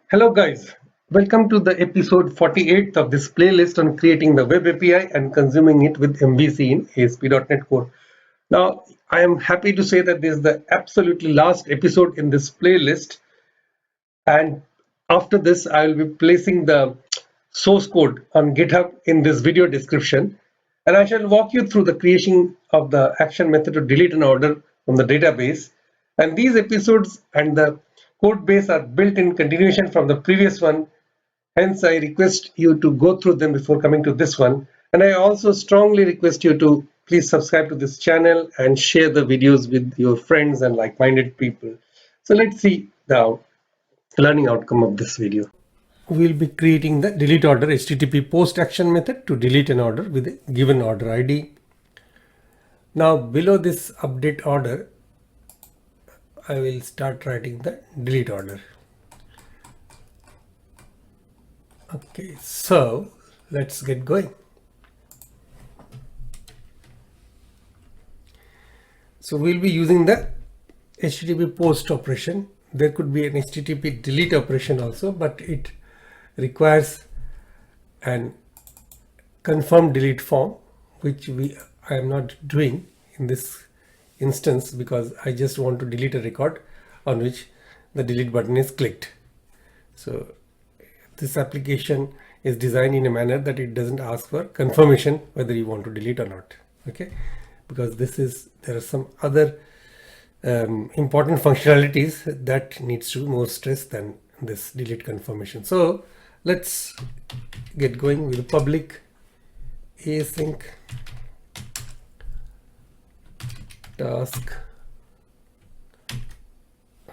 Hello guys, welcome to the episode 48 of this playlist on creating the web API and consuming it with MVC in ASP.NET Core. Now, I am happy to say that this is the absolutely last episode in this playlist, and after this I will be placing the source code on GitHub in this video description, and I shall walk you through the creation of the action method to delete an order from the database. And these episodes and the code base are built in continuation from the previous one. Hence, I request you to go through them before coming to this one. And I also strongly request you to please subscribe to this channel and share the videos with your friends and like-minded people. So let's see the learning outcome of this video. We'll be creating the delete order HTTP post action method to delete an order with a given order ID. Now below this update order, I will start writing the delete order. Okay, so let's get going. So we'll be using the HTTP post operation. There could be an HTTP delete operation also, but it requires an confirm delete form, which I am not doing in this instance because I just want to delete a record on which the delete button is clicked. So this application is designed in a manner that it doesn't ask for confirmation whether you want to delete or not. Okay, because there are some other important functionalities that needs to be more stress than this delete confirmation. So let's get going with the public async task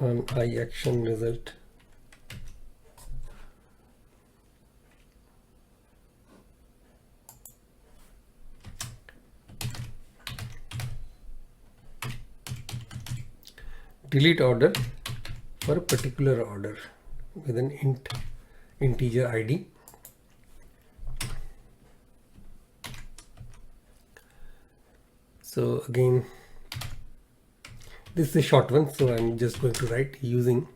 on iAction result. Delete order for a particular order with an integer ID. So again, this is a short one, so I'm just going to write using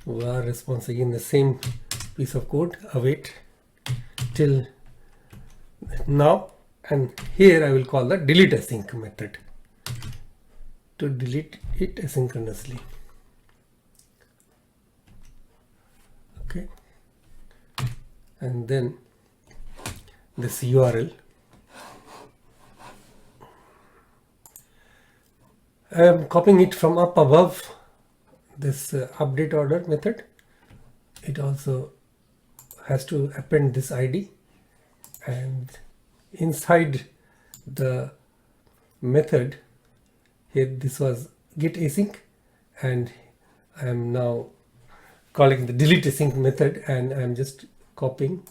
var response, again the same piece of code, await till now, and here I will call the delete async method to delete it asynchronously. Okay, and then this URL, I am copying it from up above this update order method. It also has to append this ID, and inside the method here, this was get async, and I am now calling the delete async method, and I'm just copying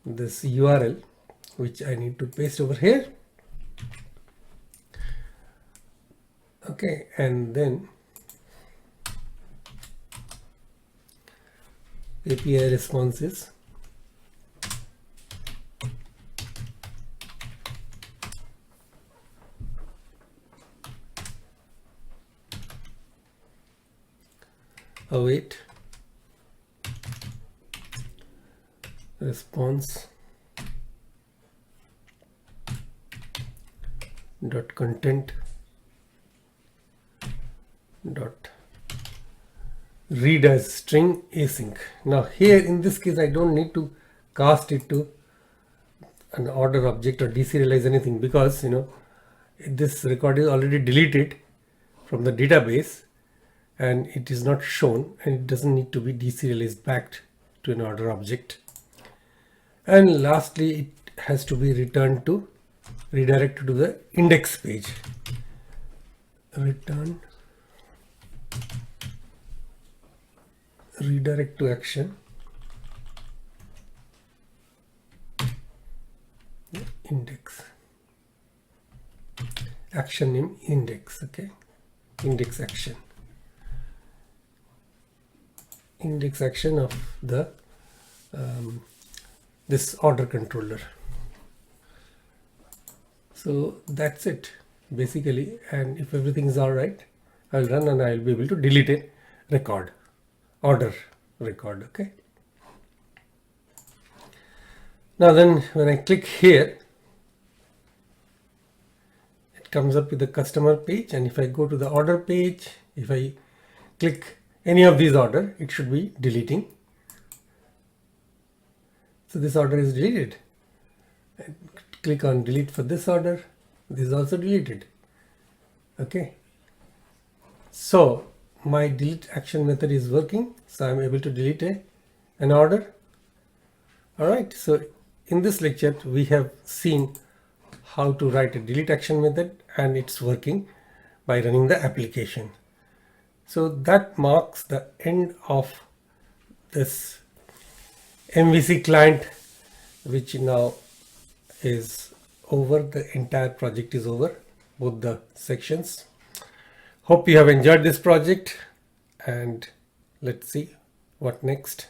this URL which I need to paste over here. Okay, and then API responses await response dot content dot read as string async. Now here in this case I don't need to cast it to an order object or deserialize anything, because this record is already deleted from the database and it is not shown, and it doesn't need to be deserialized back to an order object. And lastly, it has to be redirected to the index page. Return redirect to action, index, action name index, okay, index action of the this order controller. So that's it basically, and if everything is all right, I'll run and I'll be able to delete a record, order record. Okay, now then when I click here, it comes up with the customer page, and if I go to the order page, if I click any of these order, it should be deleting. So this order is deleted. I click on delete for this order, this is also deleted. Okay, so my delete action method is working, so I'm able to delete an order. All right, so in this lecture we have seen how to write a delete action method, and it's working by running the application. So that marks the end of this MVC client, which now is over. The entire project is over, both the sections. Hope you have enjoyed this project, and let's see what next.